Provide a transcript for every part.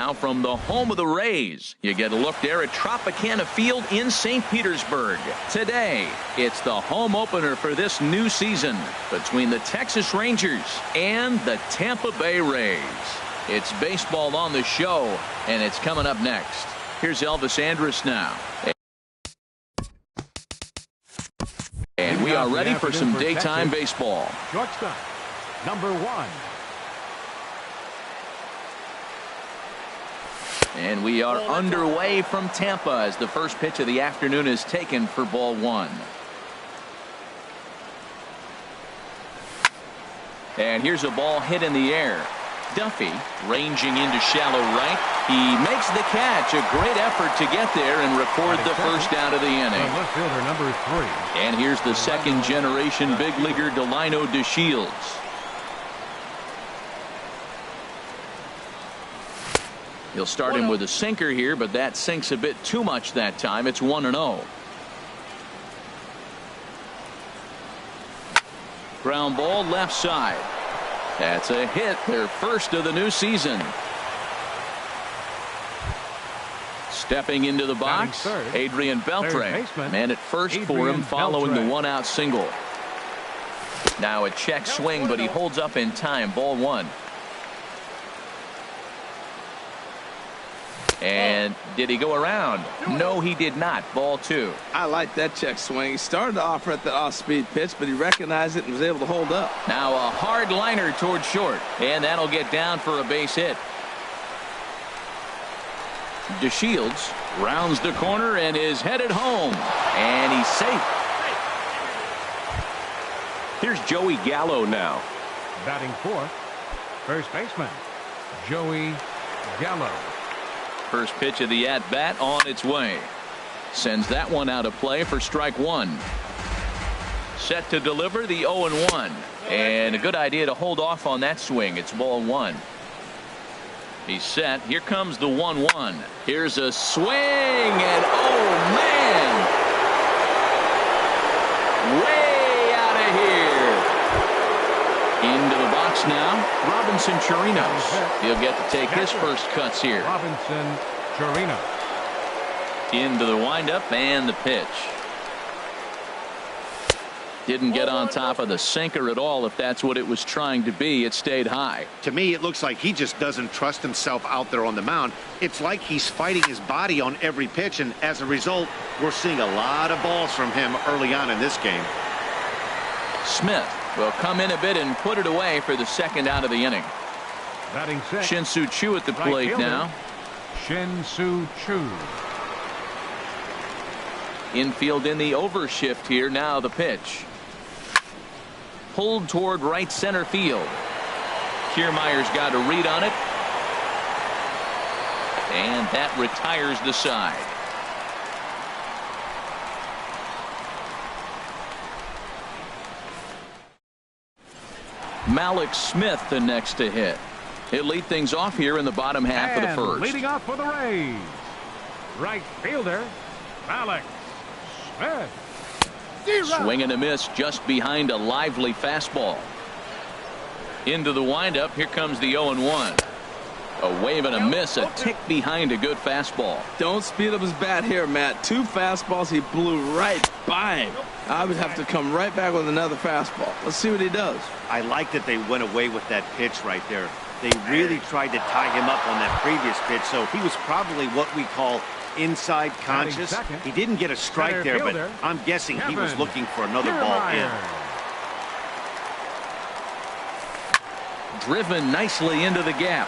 now from the home of the Rays. You get a look there at Tropicana Field in St. Petersburg. Today, it's the home opener for this new season between the Texas Rangers and the Tampa Bay Rays. It's baseball on the show, and it's coming up next. Here's Elvis Andrus now. And we are ready for some daytime baseball. Shortstop, number 1. And we are underway from Tampa as the first pitch of the afternoon is taken for ball 1. And here's a ball hit in the air. Duffy ranging into shallow right. He makes the catch. A great effort to get there and record the first out of the inning. Left fielder number 3. And here's the second generation big leaguer Delino DeShields. He'll start him with a sinker here, but that sinks a bit too much that time. It's 1-0. Ground ball left side. That's a hit, their first of the new season. Stepping into the box, Adrian Beltre. Man at first for him following the 1-out single. Now a check swing, but he holds up in time. Ball 1. And did he go around? No, he did not. Ball 2. I like that check swing. He started to offer at the off-speed pitch, but he recognized it and was able to hold up. Now a hard liner toward short, and that'll get down for a base hit. DeShields rounds the corner and is headed home, and he's safe. Here's Joey Gallo now. Batting 4th, first baseman, Joey Gallo. First pitch of the at-bat on its way. Sends that one out of play for strike 1. Set to deliver the 0-1. And a good idea to hold off on that swing. It's ball 1. He's set. Here comes the 1-1. Here's a swing, and oh man, way out of here. Into the box now, Robinson Chirinos. He'll get to take his first cuts here. Robinson Chirinos. Into the windup and the pitch. Didn't get on top of the sinker at all. If that's what it was trying to be, it stayed high. To me, it looks like he just doesn't trust himself out there on the mound. It's like he's fighting his body on every pitch, and as a result, we're seeing a lot of balls from him early on in this game. Smith will come in a bit and put it away for the second out of the inning. Batting 6. Shin-Soo Choo at the plate now. Shin-Soo Choo. Infield in the overshift here. Now the pitch. Pulled toward right center field. Kiermaier's got a read on it. And that retires the side. Malik Smith the next to hit. He'll lead things off here in the bottom half of the first. Leading off for the Rays, right fielder Malik Smith. Swing and a miss just behind a lively fastball. Into the windup. Here comes the 0-1. A wave and a miss, a tick behind a good fastball. Don't speed up his bat here, Matt. 2 fastballs, he blew right by him. I would have to come right back with another fastball. Let's see what he does. I like that they went away with that pitch right there. They really tried to tie him up on that previous pitch, so he was probably what we call inside conscious. He didn't get a strike there, but I'm guessing he was looking for another ball in. Driven nicely into the gap.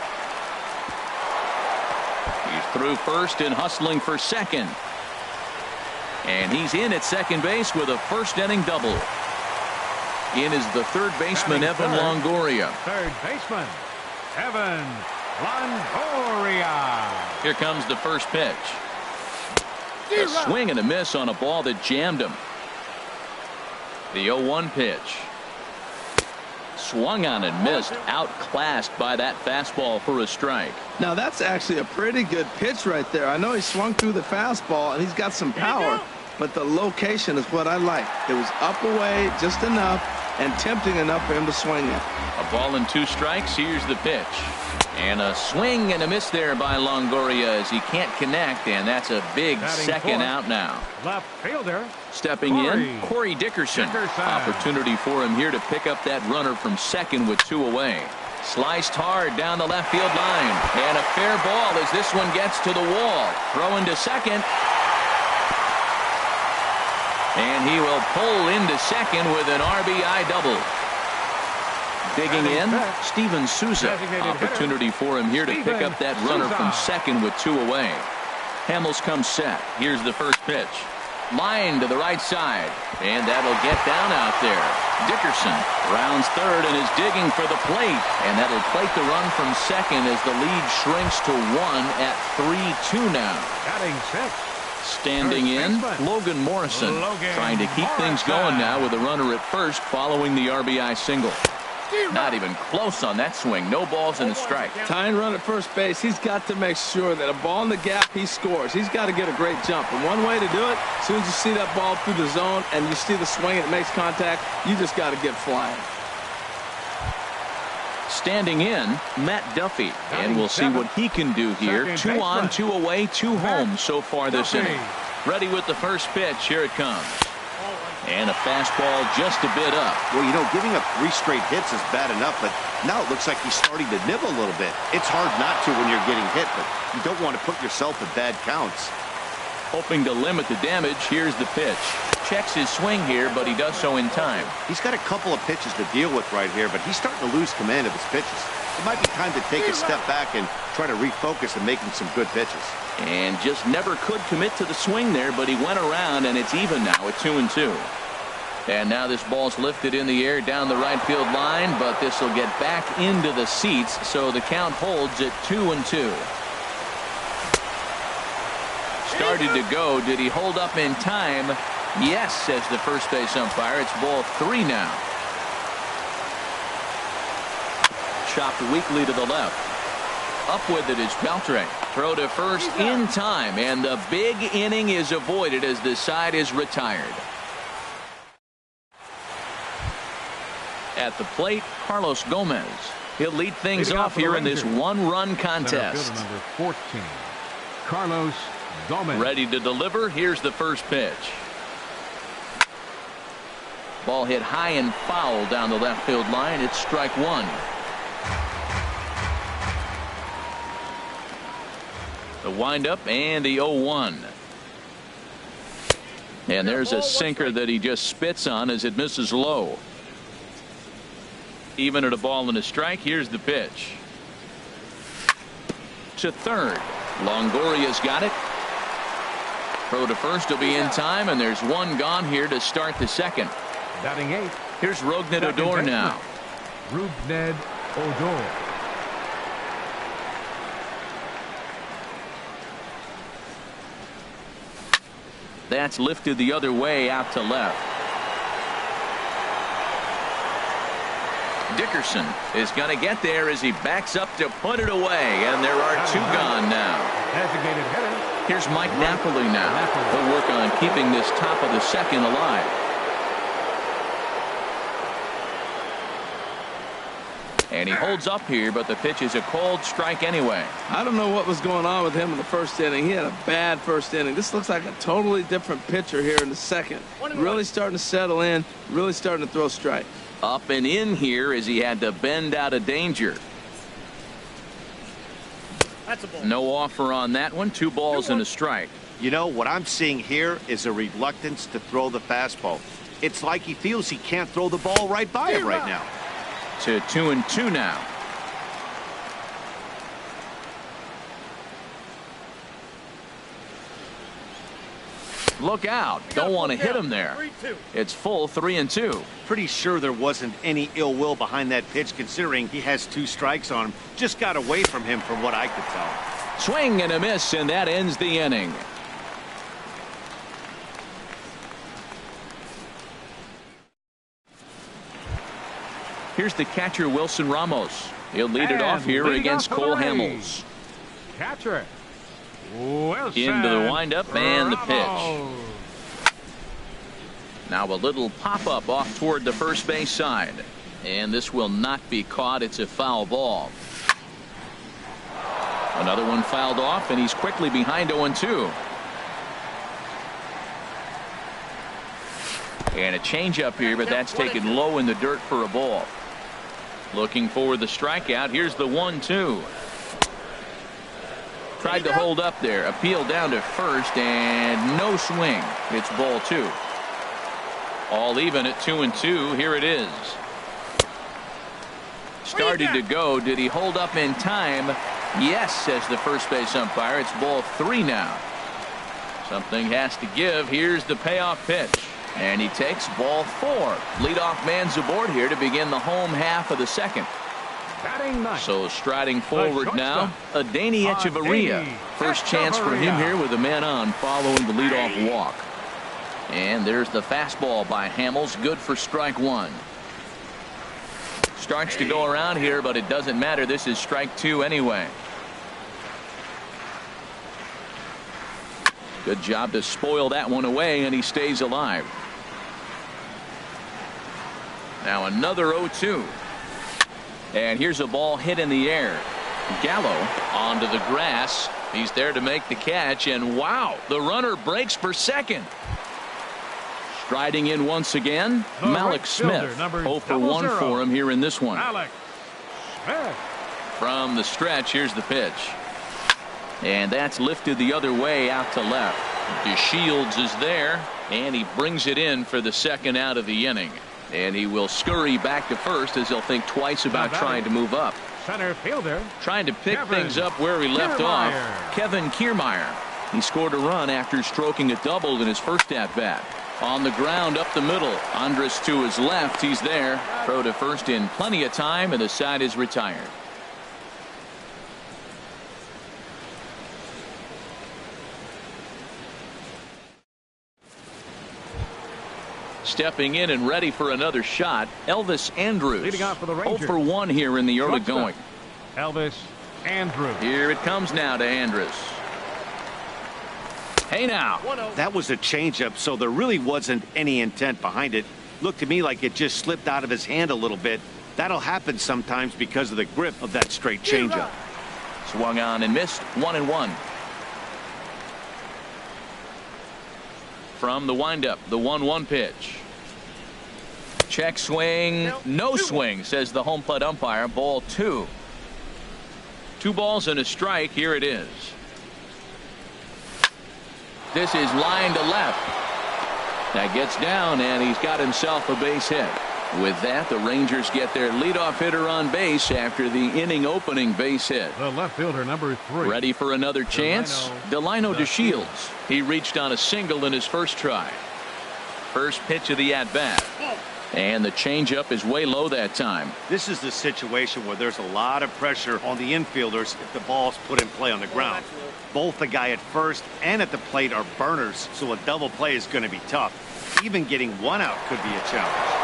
He's through first and hustling for second. And he's in at second base with a first inning double. In is the third baseman, Evan Longoria. Third baseman, Evan Longoria. Here comes the first pitch. A swing and a miss on a ball that jammed him. The 0-1 pitch. Swung on and missed, outclassed by that fastball for a strike. Now that's actually a pretty good pitch right there. I know he swung through the fastball and he's got some power, but the location is what I like. It was up away just enough, and tempting enough for him to swing at. A ball and 2 strikes. Here's the pitch. And a swing and a miss there by Longoria as he can't connect, and that's a big second out now. Left fielder. Stepping in, Corey Dickerson. Opportunity for him here to pick up that runner from second with 2 away. Sliced hard down the left field line, and a fair ball as this one gets to the wall. Throw into second. And he will pull into second with an RBI double. Digging in, Steven Souza. Opportunity for him here to pick up that runner from second with 2 away. Hamels comes set. Here's the first pitch. Line to the right side, and that'll get down out there. Dickerson rounds third and is digging for the plate, and that'll plate the run from second as the lead shrinks to 1 at 3-2 now. Batting 6. Standing in, Logan Morrison, trying to keep things going now with a runner at first following the RBI single. Not even close on that swing. No balls and a strike. Tying run at first base. He's got to make sure that a ball in the gap, he scores. He's got to get a great jump. And one way to do it, as soon as you see that ball through the zone and you see the swing and it makes contact, you just got to get flying. Standing in, Matt Duffy. And we'll see what he can do here. 2 on, 2 away, 2 home so far this inning. Ready with the first pitch. Here it comes. And a fastball just a bit up. Well, you know, giving up 3 straight hits is bad enough, but now it looks like he's starting to nibble a little bit. It's hard not to when you're getting hit, but you don't want to put yourself in bad counts. Hoping to limit the damage, here's the pitch. Checks his swing here, but he does so in time. He's got a couple of pitches to deal with right here, but he's starting to lose command of his pitches. It might be time to take a step back and try to refocus and making some good pitches. And just never could commit to the swing there, but he went around, and it's even now at 2-2. And now this ball's lifted in the air down the right field line, but this will get back into the seats, so the count holds at 2-2. Started to go. Did he hold up in time? Yes, says the first base umpire. It's ball 3 now. Chopped weakly to the left. Up with it is Beltre. Throw to first in time, and the big inning is avoided as the side is retired. At the plate, Carlos Gomez. He'll lead things off here in this 1-run contest. Number 14, Carlos Gomez. Ready to deliver. Here's the first pitch. Ball hit high and foul down the left field line. It's strike 1. The windup and the 0-1. And there's a sinker that he just spits on as it misses low. Even at a ball and a strike. Here's the pitch. To third. Longoria's got it. Throw to first will be in time, and there's 1 gone here to start the second. Batting 8. Here's Rougned Odor now. Rougned Odor. That's lifted the other way out to left. Dickerson is going to get there as he backs up to put it away, and there are 2 gone now. Designated hitter. Here's Mike Napoli now. He'll work on keeping this top of the second alive. And he holds up here, but the pitch is a cold strike anyway. I don't know what was going on with him in the first inning. He had a bad first inning. This looks like a totally different pitcher here in the second. Really starting to settle in, really starting to throw strikes. Up and in here as he had to bend out of danger. That's a ball. No offer on that one. 2 balls and a strike. You know, what I'm seeing here is a reluctance to throw the fastball. It's like he feels he can't throw the ball right by him right now. To 2-2 now. Look out. Don't want to hit him there. It's full 3-2. Pretty sure there wasn't any ill will behind that pitch, considering he has 2 strikes on him. Just got away from him from what I could tell. Swing and a miss, and that ends the inning. Here's the catcher, Wilson Ramos. He'll lead it off here against Cole Hamels. Catcher Wilson into the windup and the pitch. Now a little pop-up off toward the first base side. And this will not be caught. It's a foul ball. Another one fouled off, and he's quickly behind 0-2. And a changeup here, but that's taken low in the dirt for a ball. Looking for the strikeout. Here's the 1-2. Tried to hold up there. Appeal down to first, and no swing. It's ball 2. All even at 2-2. Here it is. Started to go. Did he hold up in time? Yes, says the first base umpire. It's ball 3 now. Something has to give. Here's the payoff pitch. And he takes ball 4. Leadoff man's aboard here to begin the home half of the second. So striding forward now, Adeiny Echeverria. First chance for him here with a man on following the leadoff walk. And there's the fastball by Hamels. Good for strike 1. Starts to go around here, but it doesn't matter. This is strike 2 anyway. Good job to spoil that one away, and he stays alive. Now another 0-2. And here's a ball hit in the air. Gallo onto the grass. He's there to make the catch, and wow, the runner breaks for second. Striding in once again, Malik Smith. 0 for 1 for him here in this one. From the stretch, here's the pitch. And that's lifted the other way out to left. DeShields is there, and he brings it in for the second out of the inning. And he will scurry back to first as he'll think twice about trying to move up. Center fielder. Trying to pick things up where he left off. Kevin Kiermaier. He scored a run after stroking a double in his first at-bat. On the ground up the middle. Andres to his left. He's there. Throw to first in plenty of time, and the side is retired. Stepping in and ready for another shot, Elvis Andrus. Leading off for the Rangers. 0 for 1 here in the early going. Elvis Andrus. Here it comes now to Andrus. Hey now. That was a changeup, so there really wasn't any intent behind it. Looked to me like it just slipped out of his hand a little bit. That'll happen sometimes because of the grip of that straight changeup. Swung on and missed. 1-1. From the windup, the 1-1 pitch. Check swing, no swing, says the home plate umpire. Ball 2. 2 balls and a strike. Here it is. This is line to left. That gets down, and he's got himself a base hit. With that, the Rangers get their leadoff hitter on base after the inning opening base hit. The left fielder, number 3. Ready for another chance? Delino DeShields. He reached on a single in his first try. First pitch of the at-bat. And the changeup is way low that time. This is the situation where there's a lot of pressure on the infielders if the ball's put in play on the ground. Both the guy at first and at the plate are burners, so a double play is going to be tough. Even getting one out could be a challenge.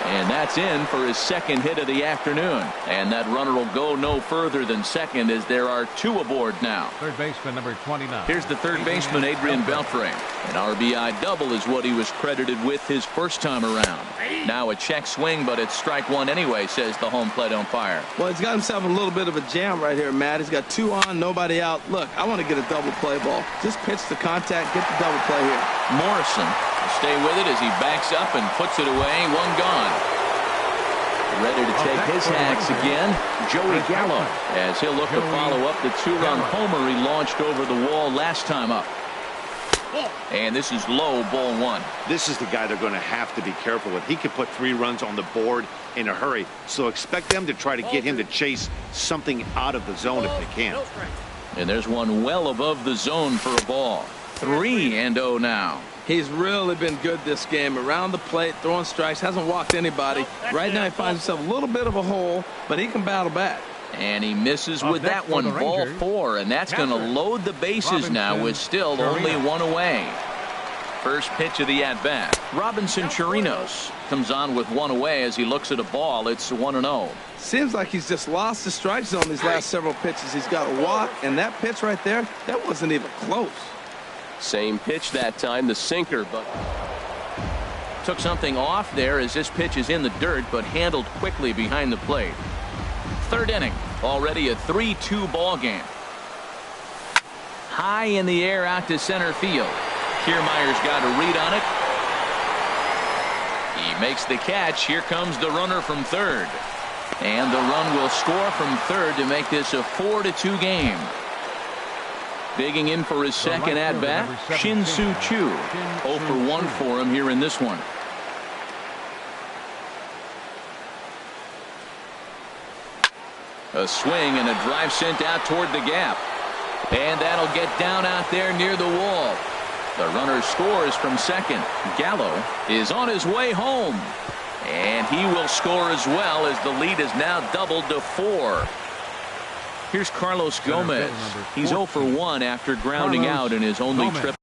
And that's in for his second hit of the afternoon. And that runner will go no further than second as there are 2 aboard now. Third baseman number 29. Here's the third baseman, Adrian Beltre. An RBI double is what he was credited with his first time around. Now a check swing, but it's strike 1 anyway, says the home plate umpire. Well, he's got himself a little bit of a jam right here, Matt. He's got 2 on, nobody out. Look, I want to get a double play ball. Just pitch the contact, get the double play here. Morrison will stay with it as he backs up and puts it away. 1 gone. Ready to take his hacks again, Joey Gallo, as he'll look to follow up the 2-run homer he launched over the wall last time up. And this is low, ball 1. This is the guy they're going to have to be careful with. He could put 3 runs on the board in a hurry, so expect them to try to get him to chase something out of the zone if they can. And there's one well above the zone for a ball. 3-0 now. He's really been good this game. Around the plate, throwing strikes, hasn't walked anybody. Right now he finds himself a little bit of a hole, but he can battle back. And he misses with that one, ball 4, and that's going to load the bases now with still only 1 away. First pitch of the at-bat. Robinson Chirinos comes on with 1 away as he looks at a ball. It's 1-0. Seems like he's just lost the strike zone these last several pitches. He's got a walk, and that pitch right there, that wasn't even close. Same pitch that time, the sinker, but took something off there as this pitch is in the dirt, but handled quickly behind the plate. Third inning, already a 3-2 ball game. High in the air out to center field. Kiermaier's got a read on it. He makes the catch. Here comes the runner from third. And the run will score from third to make this a 4-2 game. Digging in for his second at-bat, Shin-Soo Choo. 0 for 1 for him here in this one. A swing and a drive sent out toward the gap. And that'll get down out there near the wall. The runner scores from second. Gallo is on his way home. And he will score as well as the lead is now doubled to 4. Here's Carlos Gomez. He's 0 for 1 after grounding out in his only trip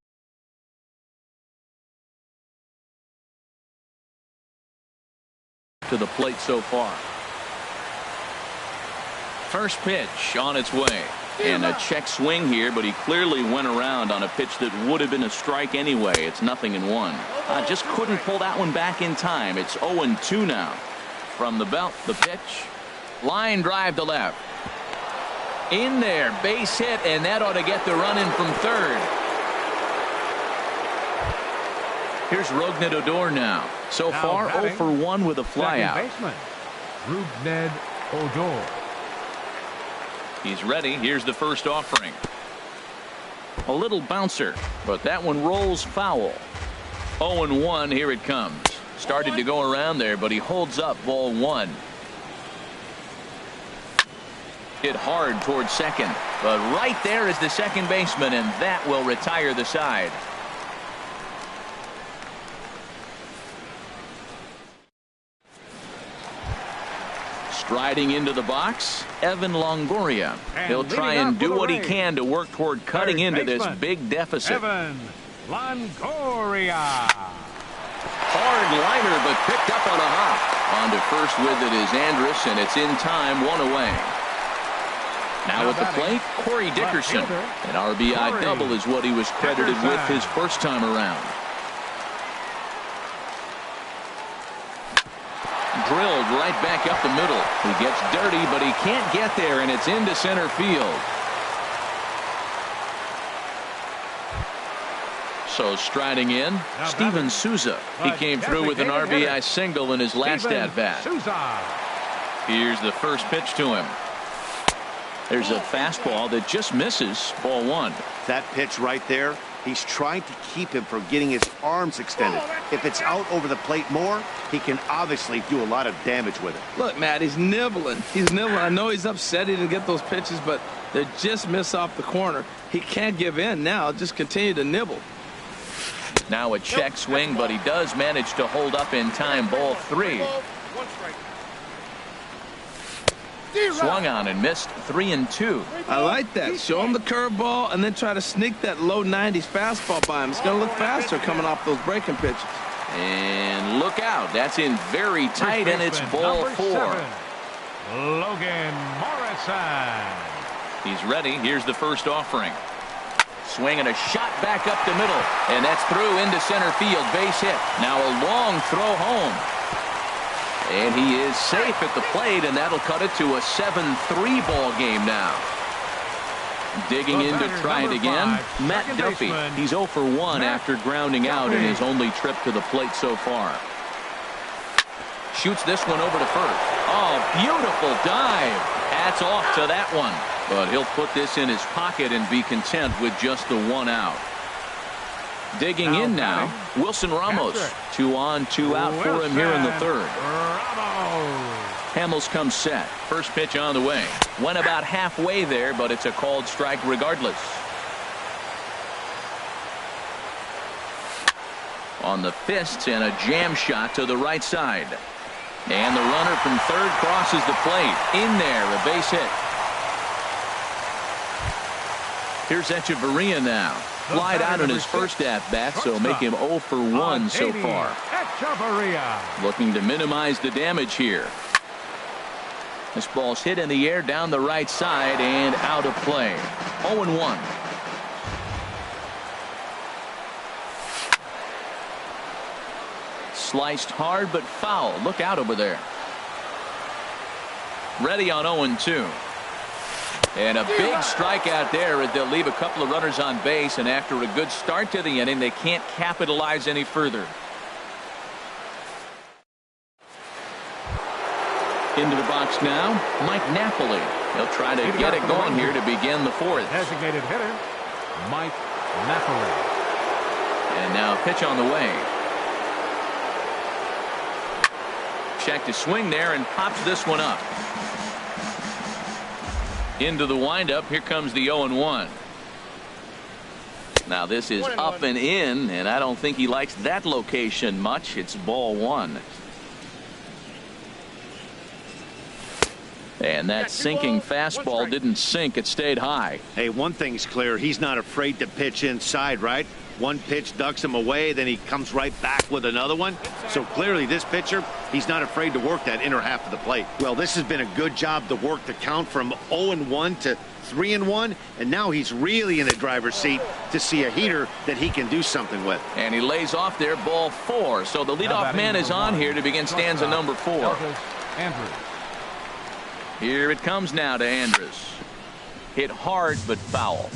to the plate so far. First pitch on its way. And a check swing here, but he clearly went around on a pitch that would have been a strike anyway. It's 0-1. Just couldn't pull that one back in time. It's 0-2 now. From the belt, the pitch. Line drive to left. In there, base hit, and that ought to get the run in from third. Here's Rougned Odor now. So far, 0 for 1 with a flyout. Rougned Odor. He's ready. Here's the first offering. A little bouncer, but that one rolls foul. 0-1. Here it comes. Started to go around there, but he holds up ball 1. Hit hard towards second, but right there is the second baseman, and that will retire the side. Striding into the box, Evan Longoria. He'll try and do what he can to work toward cutting into this big deficit. Evan Longoria. Hard liner, but picked up on a hop. On to first with it is Andrus, and it's in time, 1 away. Now at the plate, Corey Dickerson. An RBI double is what he was credited with his first time around. Drilled right back up the middle. He gets dirty, but he can't get there, and it's into center field. So striding in, Steven Souza. He came through with an RBI single in his last at-bat. Here's the first pitch to him. There's a fastball that just misses, ball 1. That pitch right there, he's trying to keep him from getting his arms extended. If it's out over the plate more, he can obviously do a lot of damage with it. Look, Matt, he's nibbling. He's nibbling. I know he's upset he didn't get those pitches, but they just miss off the corner. He can't give in now. Just continue to nibble. Now a check swing, but he does manage to hold up in time, ball 3. Swung on and missed, 3-2. I like that. Show him the curveball and then try to sneak that low 90s fastball by him. It's going to look faster coming off those breaking pitches. And look out. That's in very tight, and it's ball 4. Logan Morrison. He's ready. Here's the first offering. Swing and a shot back up the middle, and that's through into center field. Base hit. Now a long throw home. And he is safe at the plate, and that'll cut it to a 7-3 ball game now. Digging in to try it again, Matt Duffy. He's 0 for 1 after grounding out in his only trip to the plate so far. Shoots this one over to first. Oh, beautiful dive. Hats off to that one. But he'll put this in his pocket and be content with just the 1 out. Digging in now, Wilson Ramos. 2 on, 2 out for him here in the third. Hamels comes set. First pitch on the way. Went about halfway there, but it's a called strike regardless. On the fists and a jam shot to the right side. And the runner from third crosses the plate. In there, a base hit. Here's Echeverria now. Flied out in his first at-bat, so make him 0 for 1 so far. Looking to minimize the damage here. This ball's hit in the air down the right side and out of play. 0-1. Sliced hard but foul. Look out over there. Ready on 0-2. And a big strikeout there as they'll leave a couple of runners on base, and after a good start to the inning, they can't capitalize any further. Into the box now, Mike Napoli. He'll try to get it going here to begin the fourth. Designated hitter, Mike Napoli. And now a pitch on the way. Check to swing there and pops this one up. Into the windup. Here comes the 0-1. Now this is up and in, and I don't think he likes that location much. It's ball one. And that sinking fastball didn't sink. It stayed high. Hey, one thing's clear. He's not afraid to pitch inside, right? One pitch ducks him away, then he comes right back with another one. So clearly this pitcher, he's not afraid to work that inner half of the plate. Well, this has been a good job to work the count from 0-1 to 3-1, and now he's really in the driver's seat to see a heater that he can do something with. And he lays off there, ball 4. So the leadoff man is on here to begin stanza number 4. Here it comes now to Andrus. Hit hard but foul.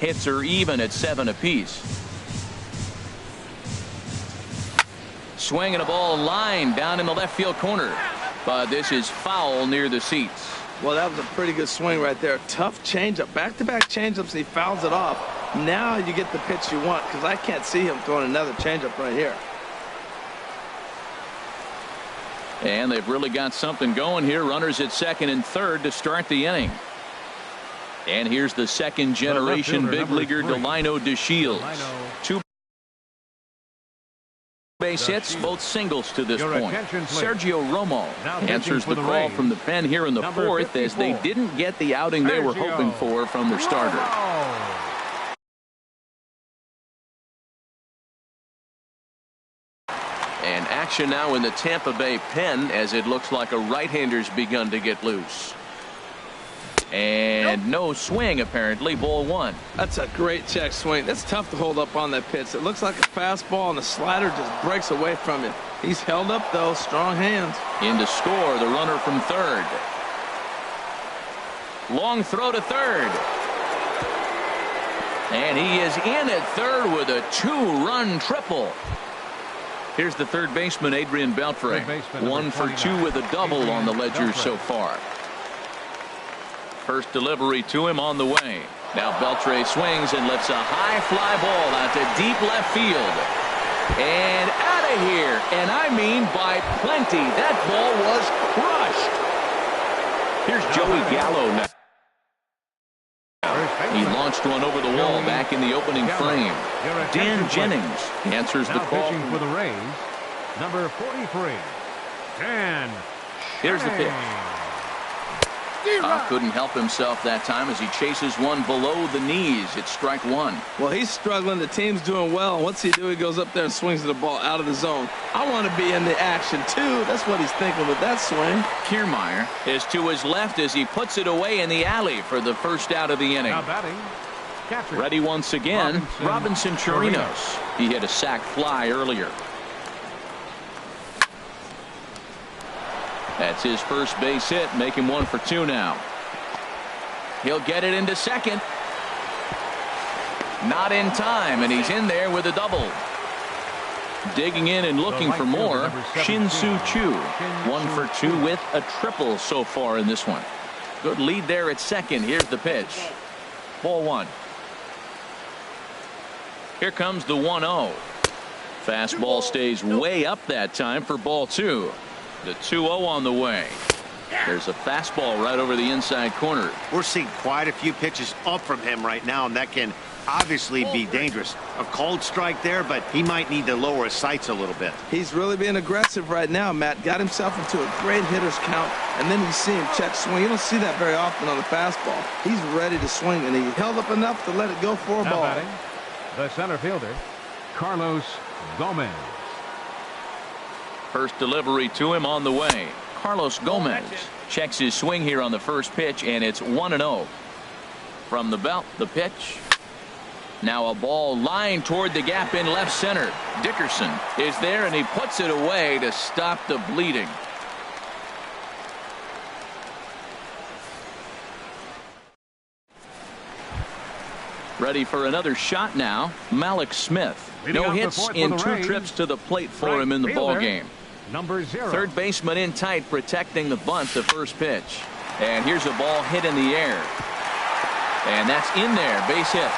Hits are even at 7 apiece. Swinging a ball line down in the left field corner. But this is foul near the seats. Well, that was a pretty good swing right there. Tough changeup. Back-to-back changeups, and he fouls it off. Now you get the pitch you want, because I can't see him throwing another changeup right here. And they've really got something going here. Runners at second and third to start the inning. And here's the second generation big leaguer, Delino DeShields. 2 base hits, both singles to this point. Sergio Romo answers the call from the pen here in the fourth, as they didn't get the outing they were hoping for from their starter. And action now in the Tampa Bay pen, as it looks like a right-hander's begun to get loose. And no swing, apparently. Ball 1. That's a great check swing. That's tough to hold up on that pitch. It looks like a fastball, and the slider just breaks away from it. He's held up, though. Strong hands. In to score, the runner from third. Long throw to third. And he is in at third with a 2-run triple. Here's the third baseman, Adrian Beltre. 1 for 2 with a double on the ledger so far. First delivery to him on the way. Now Beltre swings and lifts a high fly ball out to deep left field. And out of here. And I mean by plenty. That ball was crushed. Here's Joey Gallo now. He launched one over the wall back in the opening frame. Dan Jennings answers the call. For the Rays, number 43, Dan. Here's the pitch. Couldn't help himself that time as he chases one below the knees. It's strike 1. Well, he's struggling. The team's doing well. What's he do? He goes up there and swings the ball out of the zone. I want to be in the action, too. That's what he's thinking with that swing. Kiermaier is to his left as he puts it away in the alley for the first out of the inning. Now batting, catcher. Ready once again, Robinson Chirinos. He hit a sac fly earlier. That's his first base hit, making 1 for 2 now. He'll get it into second. Not in time, and he's in there with a double. Digging in and looking for more, Shin-Soo Choo. 1 for 2 with a triple so far in this one. Good lead there at second. Here's the pitch. Ball 1. Here comes the 1-0. Fastball stays way up that time for ball 2. The 2-0 on the way. There's a fastball right over the inside corner. We're seeing quite a few pitches up from him right now, and that can obviously be dangerous. A cold strike there, but he might need to lower his sights a little bit. He's really being aggressive right now, Matt. Got himself into a great hitter's count, and then you see him check swing. You don't see that very often on the fastball. He's ready to swing, and he held up enough to let it go for a ball. Batting, the center fielder, Carlos Gomez. First delivery to him on the way. Carlos Gomez checks his swing here on the first pitch, and it's 1-0. From the belt, the pitch. Now a ball lined toward the gap in left center. Dickerson is there, and he puts it away to stop the bleeding. Ready for another shot now. Malik Smith. No hits in 2 trips to the plate for him in the ball game. Number 0. Third baseman in tight, protecting the bunt. The first pitch, and here's a ball hit in the air, and that's in there. Base hit.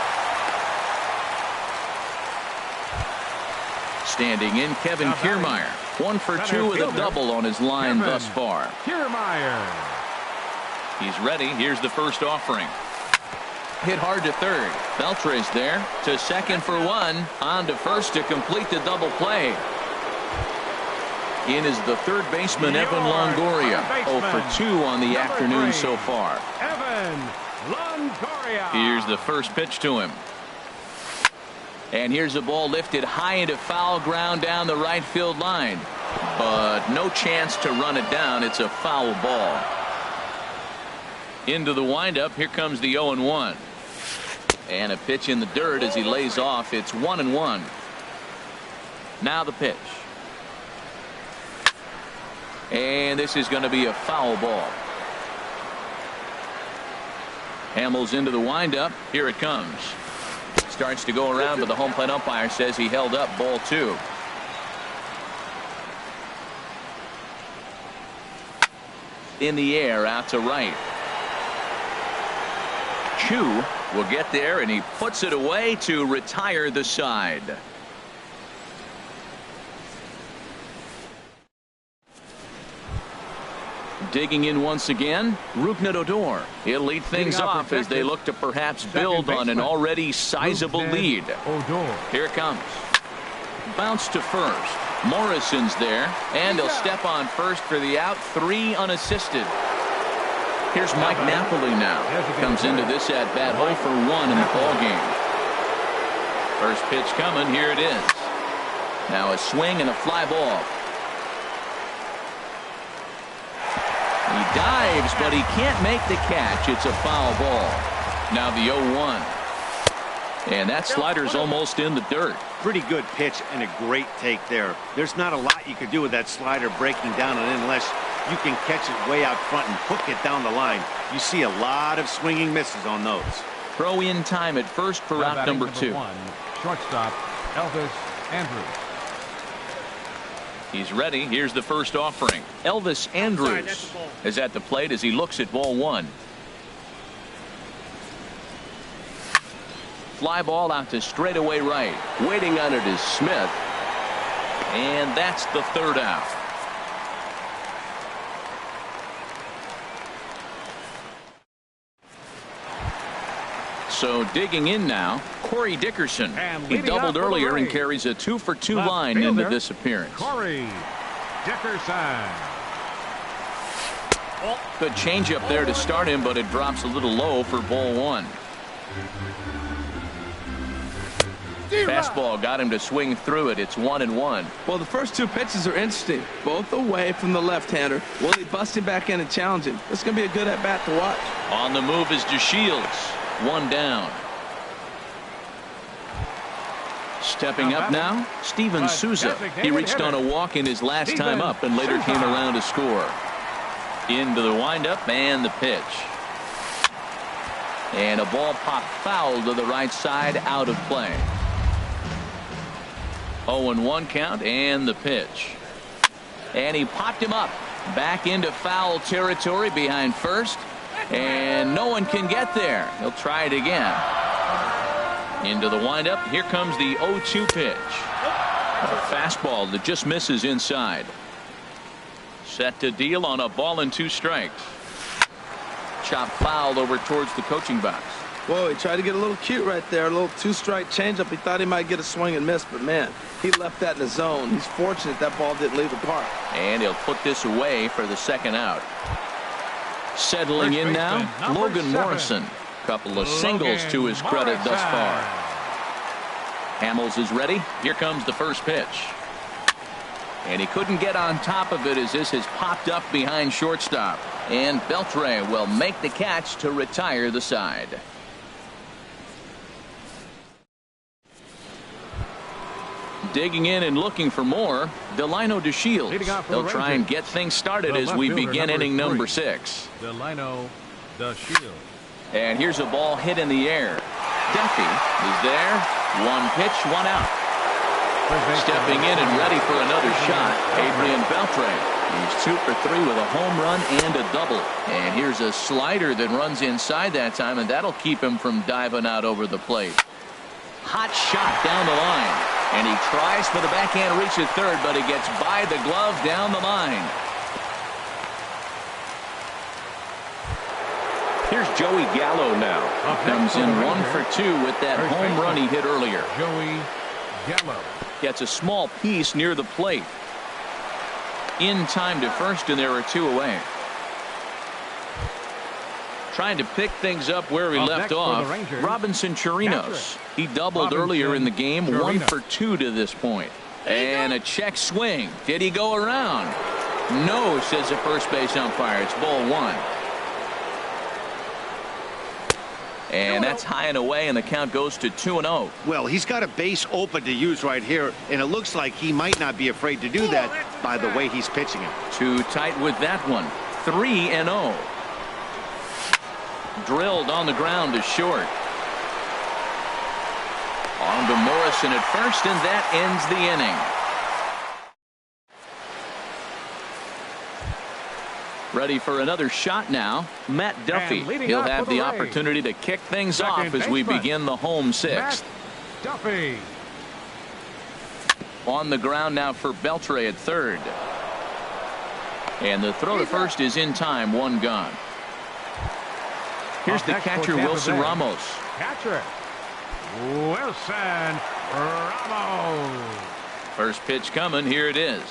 Standing in, Kevin Kiermaier. 1 for 2 with a double on his line thus far. Kiermaier. He's ready. Here's the first offering. Hit hard to third. Beltre's there to second for 1. On to first to complete the double play. In is the third baseman, Evan Longoria. 0 for 2 on the afternoon so far. Evan Longoria. Here's the first pitch to him. And here's a ball lifted high into foul ground down the right field line. But no chance to run it down. It's a foul ball. Into the windup. Here comes the 0-1. And a pitch in the dirt as he lays off. It's 1-1. Now the pitch. And this is going to be a foul ball. Hamels into the windup. Here it comes. Starts to go around, but the home plate umpire says he held up. Ball 2. In the air out to right. Chu will get there, and he puts it away to retire the side. Digging in once again, Rougned Odor. He'll lead things off as they look to perhaps build on an already sizable lead. Here it comes. Bounce to first. Morrison's there, and he'll step on first for the out. 3 unassisted. Here's Mike Napoli now. Comes into this at bat 0 for 1 in the ball game. First pitch coming. Here it is. Now a swing and a fly ball. He dives, but he can't make the catch. It's a foul ball. Now the 0-1. And that slider's almost in the dirt. Pretty good pitch and a great take there. There's not a lot you could do with that slider breaking down, and unless you can catch it way out front and hook it down the line, you see a lot of swinging misses on those. Throw in time at first for out number 2. Shortstop Elvis Andrus. He's ready. Here's the first offering. Elvis Andrus is at the plate as he looks at ball 1. Fly ball out to straightaway right. Waiting on it is Smith. And that's the third out. So digging in now, Corey Dickerson. He doubled earlier and carries a 2 for 2 line into this appearance. Corey Dickerson. Good changeup there to start him, but it drops a little low for ball 1. Fastball got him to swing through it. It's 1-1. Well, the first 2 pitches are interesting. Both away from the left-hander. Will he bust him back in and challenge him? This is going to be a good at-bat to watch. On the move is DeShields. 1 down. Stepping up now, Steven Souza. He reached on a walk in his last time up and later came around to score. Into the windup and the pitch. And a ball popped foul to the right side, out of play. 0-1 count and the pitch. And he popped him up back into foul territory behind first. And no one can get there. He'll try it again. Into the windup. Here comes the 0-2 pitch. A fastball that just misses inside. Set to deal on a ball and 2 strikes. Chop foul over towards the coaching box. Whoa, he tried to get a little cute right there. A little 2-strike changeup. He thought he might get a swing and miss, but man, he left that in the zone. He's fortunate that ball didn't leave the park. And he'll put this away for the second out. Settling in now, Logan Morrison. Couple of singles to his credit thus far. Hamels is ready. Here comes the first pitch. And he couldn't get on top of it as this has popped up behind shortstop. And Beltre will make the catch to retire the side. Digging in and looking for more, Delino DeShields. They'll try and get things started as we begin inning number 6. Delino DeShields. And here's a ball hit in the air. Duffy is there. One pitch, one out. Stepping in and ready for another shot, Adrian Beltre. He's 2 for 3 with a home run and a double. And here's a slider that runs inside that time, and that'll keep him from diving out over the plate. Hot shot down the line. And he tries for the backhand reach at third, but he gets by the glove down the line. Here's Joey Gallo now. Comes in 1 for 2 with that home run he hit earlier. Joey Gallo gets a small piece near the plate. In time to first, and there are 2 away. Trying to pick things up where we left off. Robinson Chirinos. He doubled earlier in the game. 1 for 2 to this point. And a check swing. Did he go around? No, says the first base umpire. It's ball 1. And that's high and away, and the count goes to 2-0. Well, he's got a base open to use right here, and it looks like he might not be afraid to do that by the way he's pitching it. Too tight with that one. 3-0. Drilled on the ground to short. On to Morrison at first, and that ends the inning. Ready for another shot now. Matt Duffy. He'll have the opportunity to kick things off as we begin the home 6th. Duffy. On the ground now for Beltre at third. And the throw to first is in time. 1 gone. Here's the catcher, Wilson Ramos. Catcher Wilson Ramos. First pitch coming. Here it is.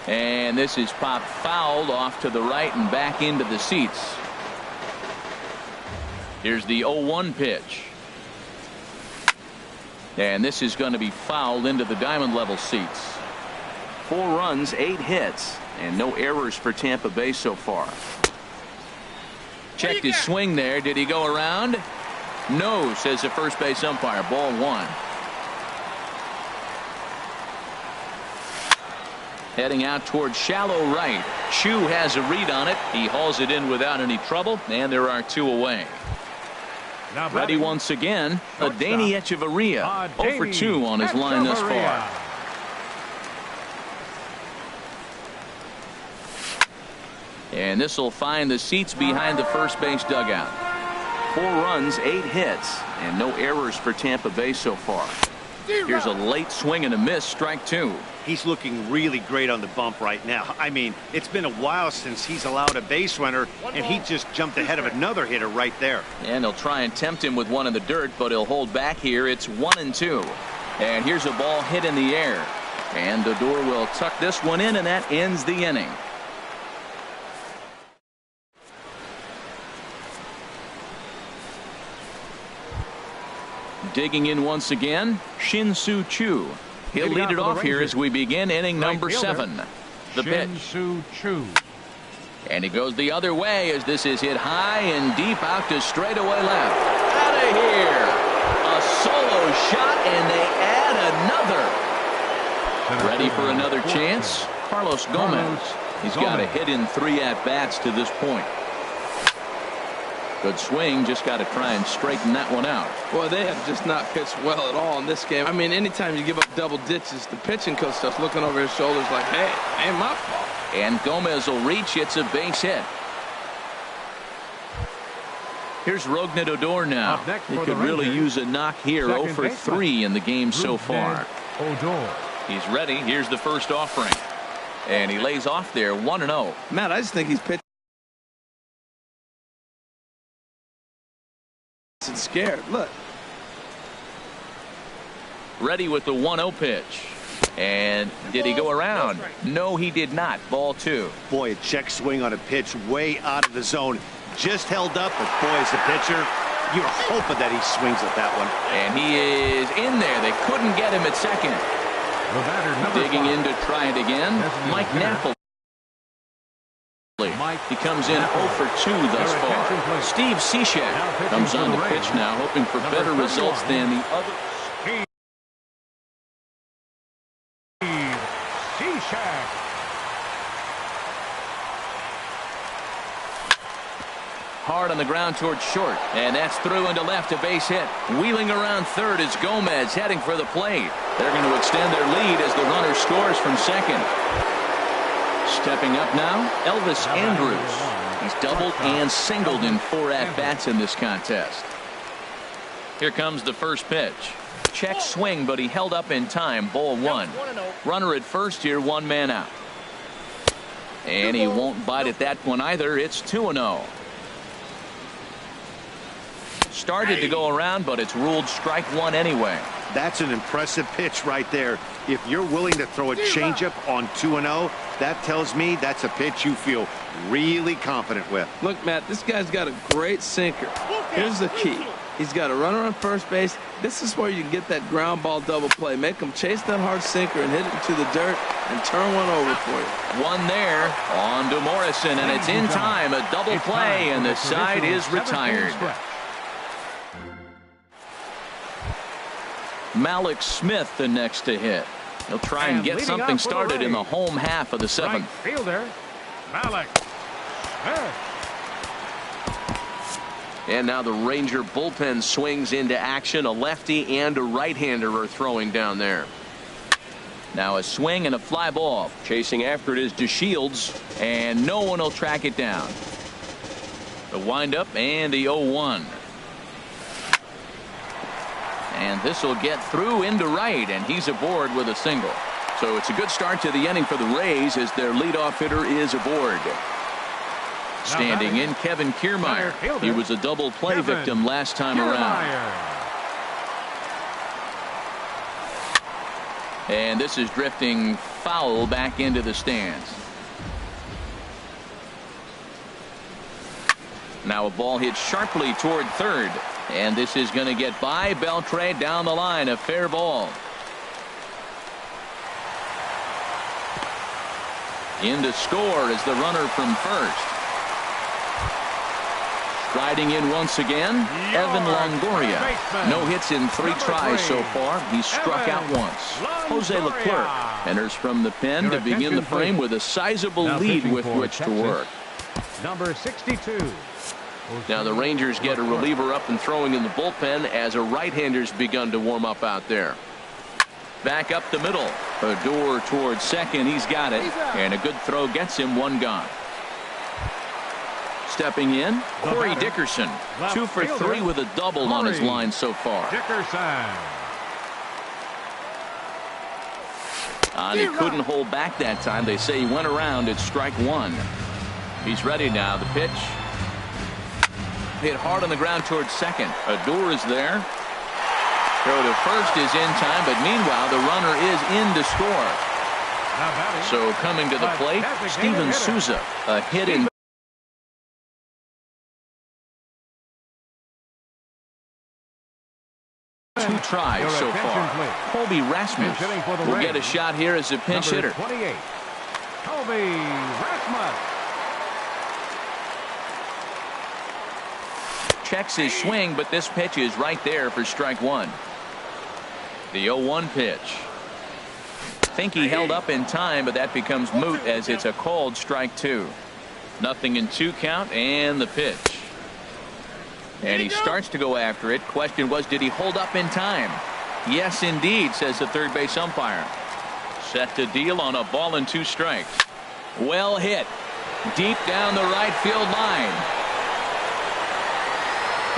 And this is popped fouled off to the right and back into the seats. Here's the 0-1 pitch. And this is going to be fouled into the diamond level seats. 4 runs, 8 hits, and no errors for Tampa Bay so far. Checked his swing there. Did he go around? No, says the first base umpire. Ball 1. Heading out towards shallow right. Chu has a read on it. He hauls it in without any trouble, and there are 2 away. Ready once again, Adeiny Echeverria. 0 for 2 on his line thus far. And this will find the seats behind the first base dugout. 4 runs, 8 hits, and no errors for Tampa Bay so far. Here's a late swing and a miss, strike 2. He's looking really great on the bump right now. I mean, it's been a while since he's allowed a base runner, and he just jumped ahead of another hitter right there. And they'll try and tempt him with one in the dirt, but he'll hold back here. It's 1-2. And here's a ball hit in the air. And Odor will tuck this one in, and that ends the inning. Digging in once again, Shin-Soo Choo. He'll lead it off here as we begin inning number 7. The pitch. Shin-Soo Choo. And he goes the other way as this is hit high and deep out to straightaway left. Out of here. A solo shot, and they add another. Ready for another chance? Carlos Gomez. He's got a hit in 3 at-bats to this point. Good swing, just got to try and straighten that one out. Boy, they have just not pitched well at all in this game. I mean, anytime you give up double ditches, the pitching coach starts looking over his shoulders like, hey, ain't my fault. And Gomez will reach. It's a base hit. Here's Rougned Odor now. He could really use a knock here. 0 for 3 in the game so far. He's ready. Here's the first offering. And he lays off there. 1-0. Matt, I just think he's pitching scared. Look. Ready with the 1-0 pitch. And did he go around? No, he did not. Ball 2. Boy, a check swing on a pitch way out of the zone. Just held up, but boy, as a pitcher, you're hoping that he swings at that one. And he is in there. They couldn't get him at second. Digging in to try it again. Mike Napoli. He comes in 0 for 2 thus far. Steve Cishek comes on the pitch now, hoping for better results than the other. check. Hard on the ground towards short, and that's through into left, a base hit. Wheeling around third is Gomez heading for the plate. They're going to extend their lead as the runner scores from second. Stepping up now, Elvis Andrus. He's doubled and singled in 4 at-bats in this contest. Here comes the first pitch. Check swing, but he held up in time. Ball 1. Runner at first here, 1 man out. And he won't bite at that one either. It's 2-0. Started to go around, but it's ruled strike 1 anyway. That's an impressive pitch right there. If you're willing to throw a changeup on 2-0, that tells me that's a pitch you feel really confident with. Look, Matt, this guy's got a great sinker. Here's the key. He's got a runner on first base. This is where you can get that ground ball double play. Make him chase that hard sinker and hit it into the dirt and turn one over for you. One there on to Morrison, and it's in time. A double play, and the side is retired. Malik Smith the next to hit. He'll try and get something started in the home half of the 7th. Right fielder, Malik Smith. And now the Ranger bullpen swings into action. A lefty and a right-hander are throwing down there. Now a swing and a fly ball. Chasing after it is DeShields, and no one will track it down. The windup and the 0-1. And this will get through into right, and he's aboard with a single. So it's a good start to the inning for the Rays as their leadoff hitter is aboard. Standing in, Kevin Kiermaier. He was a double play victim last time around. And this is drifting foul back into the stands. Now a ball hit sharply toward third. And this is going to get by Beltre down the line. A fair ball. In to score is the runner from first. Striding in once again, Evan Longoria. No hits in 3 tries so far. He's struck out once. Jose Leclerc enters from the pen to begin the frame with a sizable lead with which to work. Number 62. Now the Rangers get a reliever up and throwing in the bullpen as a right-hander's begun to warm up out there. Back up the middle. Odor towards second. He's got it. And a good throw gets him 1 gone. Stepping in, Corey Dickerson. 2 for 3 with a double on his line so far. Dickerson. And he couldn't hold back that time. They say he went around. It's strike 1. He's ready now. The pitch. Hit hard on the ground towards second. Odor is there. Throw to first is in time, but meanwhile the runner is in to score. So coming to the plate, Steven Souza. A hit in 2 tries so far. Colby Rasmus will get a shot here as a pinch hitter. 28. Colby Rasmus. Checks his swing, but this pitch is right there for strike 1. The 0-1 pitch. Think he held up in time, but that becomes moot as it's a called strike 2. 0-2 count, and the pitch. And he starts to go after it. Question was, did he hold up in time? Yes, indeed, says the third base umpire. Set to deal on a ball and 2 strikes. Well hit. Deep down the right field line.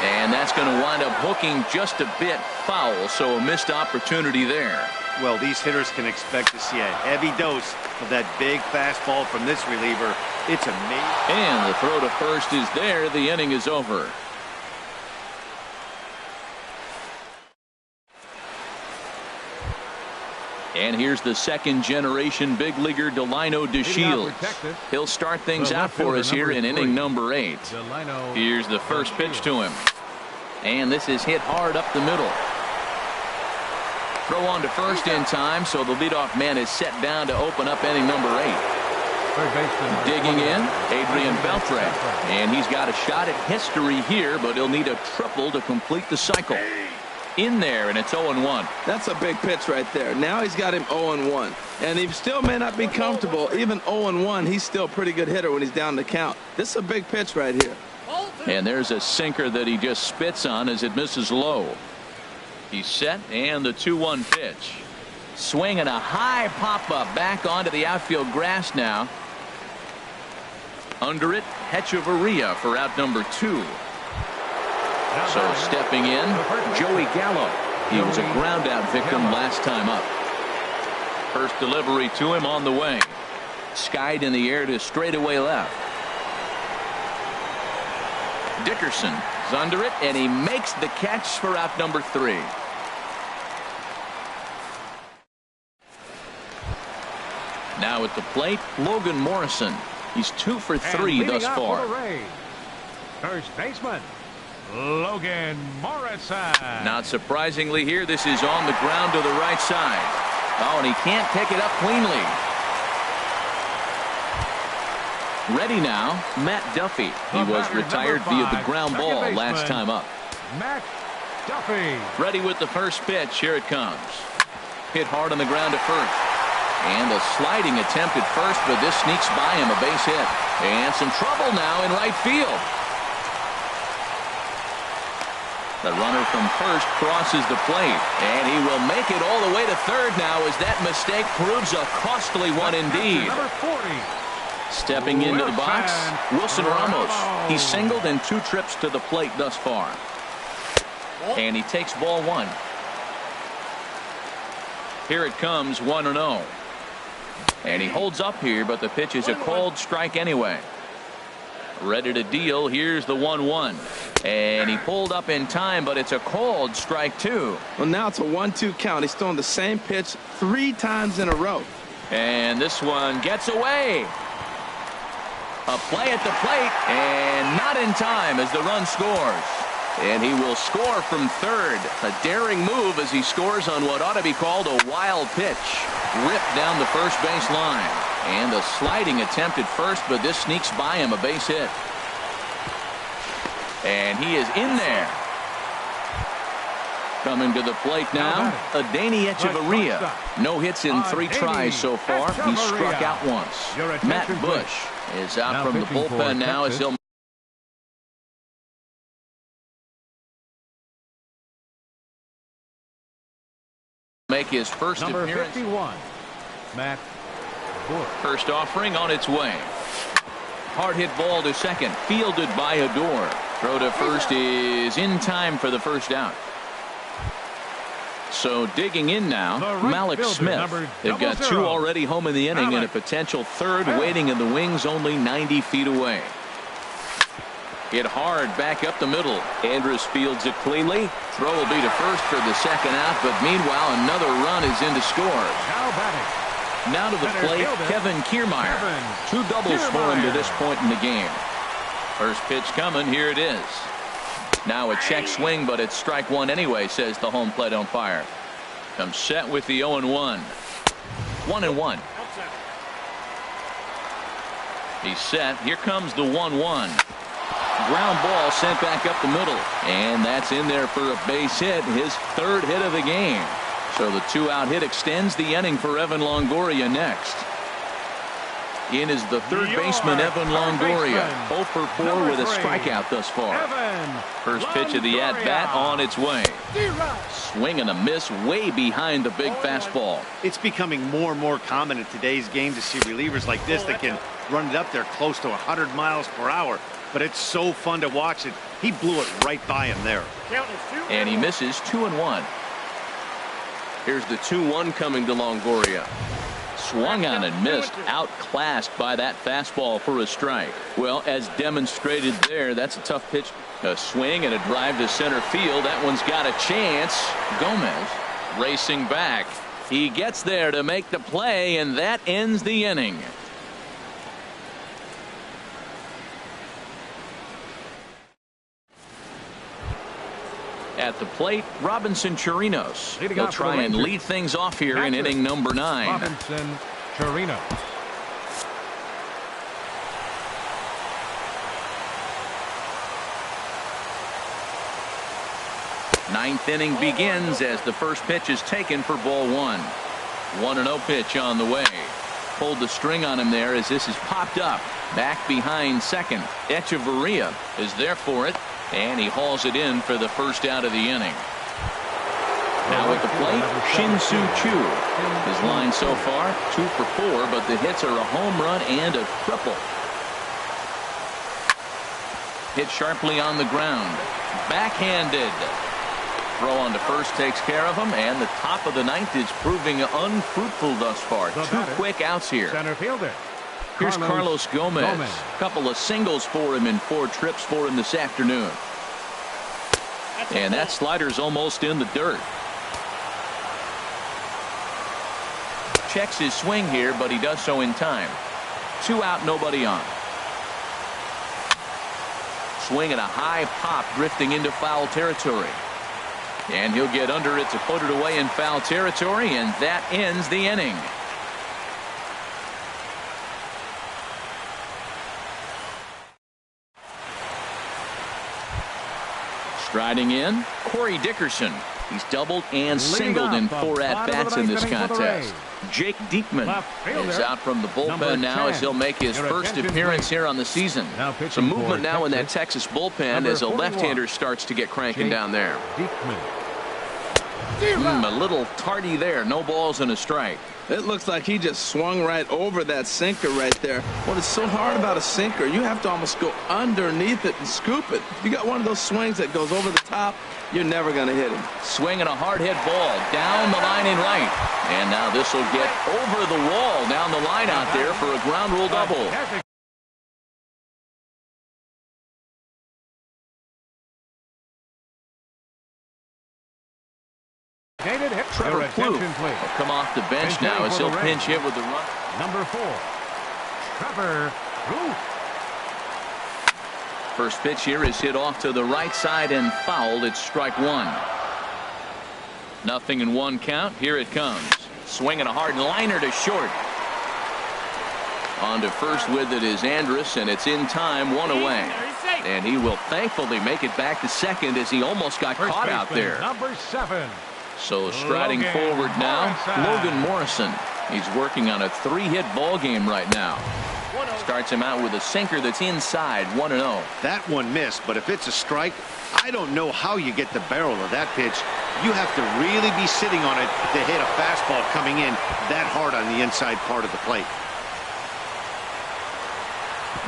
And that's going to wind up hooking just a bit foul, so a missed opportunity there. Well, these hitters can expect to see a heavy dose of that big fastball from this reliever. It's amazing. And the throw to first is there. The inning is over. And here's the second generation big leaguer Delino DeShields. He'll start things out for us here in inning number 8. Here's the first pitch to him. And this is hit hard up the middle. Throw on to first in time, so the leadoff man is set down to open up inning number 8. Digging in, Adrian Beltre. And he's got a shot at history here, but he'll need a triple to complete the cycle. in there, and it's 0-1. That's a big pitch right there. Now he's got him 0-1. And he still may not be comfortable. Even 0-1, he's still a pretty good hitter when he's down the count. This is a big pitch right here. And there's a sinker that he just spits on as it misses low. He's set, and the 2-1 pitch. Swinging a high pop-up back onto the outfield grass now. Under it, Hechavarria for out number 2. So stepping in, Joey Gallo. He was a ground-out victim last time up. First delivery to him on the way. Skied in the air to straightaway left. Dickerson is under it, and he makes the catch for out number 3. Now at the plate, Logan Morrison. He's 2 for 3 thus far. First baseman, Logan Morrison. Not surprisingly here, this is on the ground to the right side. Oh, and he can't pick it up cleanly. Ready now, Matt Duffy. He was retired via the ground ball last time up. Matt Duffy. Ready with the first pitch. Here it comes. Hit hard on the ground to first. And a sliding attempt at first, but this sneaks by him, a base hit. And some trouble now in right field. The runner from first crosses the plate, and he will make it all the way to third now as that mistake proves a costly one indeed. Number 40. Stepping into the box, Wilson Ramos. He singled in 2 trips to the plate thus far. And he takes ball 1. Here it comes, 1-0. And he holds up here, but the pitch is a called strike anyway. Ready to deal. Here's the 1-1. And he pulled up in time, but it's a called strike 2. Well, now it's a 1-2 count. He's throwing the same pitch 3 times in a row. And this one gets away. A play at the plate, and not in time as the run scores. And he will score from third. A daring move as he scores on what ought to be called a wild pitch. Ripped down the first base line. And a sliding attempt at first, but this sneaks by him, a base hit. And he is in there. Coming to the plate now, Adeiny Hechavarria. No hits in 3 tries so far. He's struck out once. Matt Bush is out from the bullpen now as he'll make his first appearance. 51, Matt Bush. First offering on its way. Hard hit ball to second, fielded by Adore. Throw to first is in time for the first out. So digging in now, Malik Smith. They've got 2 already home in the inning and a potential third waiting in the wings only 90 feet away. Hit hard back up the middle. Andrus fields it cleanly. Throw will be to first for the second out, but meanwhile another run is in to score. Now to the plate, Kevin Kiermaier. 2 doubles for him to this point in the game. First pitch coming, here it is. Now a check swing, but it's strike 1 anyway, says the home plate umpire. Comes set with the 0-1. 1-1. He's set. Here comes the 1-1. Ground ball sent back up the middle. And that's in there for a base hit, his 3rd hit of the game. So the 2-out hit extends the inning for Evan Longoria next. In is the 3rd baseman, Evan Longoria. 0 for 4 with a strikeout thus far. First pitch of the at-bat on its way. Swing and a miss way behind the big fastball. It's becoming more and more common in today's game to see relievers like this that can run it up there close to 100 miles per hour. But it's so fun to watch it. He blew it right by him there. And he misses 2-1. Here's the 2-1 coming to Longoria. Swung on and missed, outclassed by that fastball for a strike. Well, as demonstrated there, that's a tough pitch. A swing and a drive to center field. That one's got a chance. Gomez racing back. He gets there to make the play, and that ends the inning. At the plate, Robinson Chirinos. He'll try and lead things off here in inning number 9. Robinson Chirinos. Ninth inning begins as the first pitch is taken for ball one. 1-0 pitch on the way. Pulled the string on him there as this is popped up. Back behind second. Echeverria is there for it, and he hauls it in for the first out of the inning. Now at the plate, Shin-Soo Choo. His line so far, 2 for 4, but the hits are a home run and a triple. Hit sharply on the ground. Backhanded. Throw on to first takes care of him, and the top of the ninth is proving unfruitful thus far. 2 quick outs here. Center fielder. Here's Carlos Gomez. A couple of singles for him in 4 trips for him this afternoon. And that slider's almost in the dirt. Checks his swing here, but he does so in time. 2 out, nobody on. Swing and a high pop drifting into foul territory. And he'll get under it to put it away in foul territory, and that ends the inning. Striding in, Corey Dickerson. He's doubled and singled in 4 at-bats in this contest. Jake Diekman is out from the bullpen now as he'll make his first appearance here on the season. Some movement now in that Texas bullpen as a left-hander starts to get cranking down there. A little tardy there. No balls and a strike. It looks like he just swung right over that sinker right there. What is so hard about a sinker, you have to almost go underneath it and scoop it. If you got one of those swings that goes over the top, you're never going to hit him. Swinging a hard hit ball down the line in right. And now this will get over the wall down the line out there for a ground rule double. Trevor Plouffe will come off the bench now as he'll pinch hit with the run. Number 4, Trevor Plouffe. First pitch here is hit off to the right side and fouled. It's strike 1. 0-1 count. Here it comes. Swinging a hard liner to short. On to first with it is Andrus, and it's in time, 1 away. And he will thankfully make it back to second as he almost got caught out there. Number 7. So striding forward now, Logan Morrison. He's working on a 3-hit ball game right now. Starts him out with a sinker that's inside, 1-0. That one missed, but if it's a strike, I don't know how you get the barrel of that pitch. You have to really be sitting on it to hit a fastball coming in that hard on the inside part of the plate.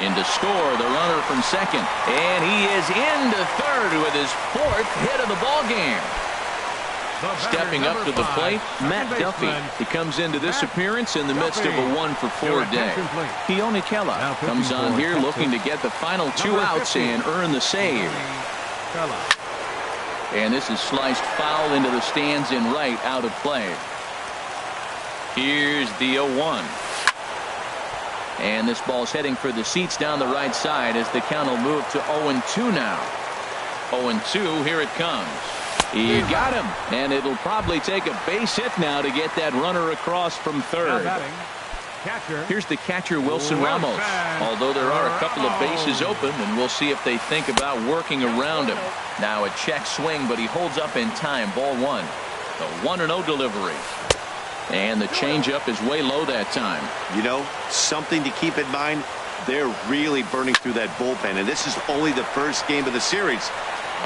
In to score, the runner from second. And he is into third with his 4th hit of the ball game. Stepping up to the plate, Matt Duffy. He comes into this appearance in the midst of a 1-for-4 day. Keone Kela comes on here looking to get the final 2 outs and earn the save. And this is sliced foul into the stands in right, out of play. Here's the 0-1. And this ball's heading for the seats down the right side as the count will move to 0-2 now. 0-2, here it comes. He got him, and it'll probably take a base hit now to get that runner across from third. Here's the catcher, Wilson Ramos. Although there are a couple of bases open, and we'll see if they think about working around him. Now a check swing, but he holds up in time. Ball 1. The 1-0 delivery. And the changeup is way low that time. You know, something to keep in mind, they're really burning through that bullpen, and this is only the first game of the series.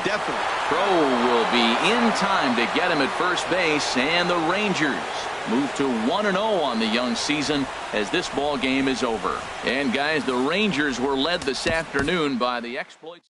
Definitely. Throw will be in time to get him at first base, and the Rangers move to 1-0 on the young season as this ball game is over. And guys, the Rangers were led this afternoon by the exploits.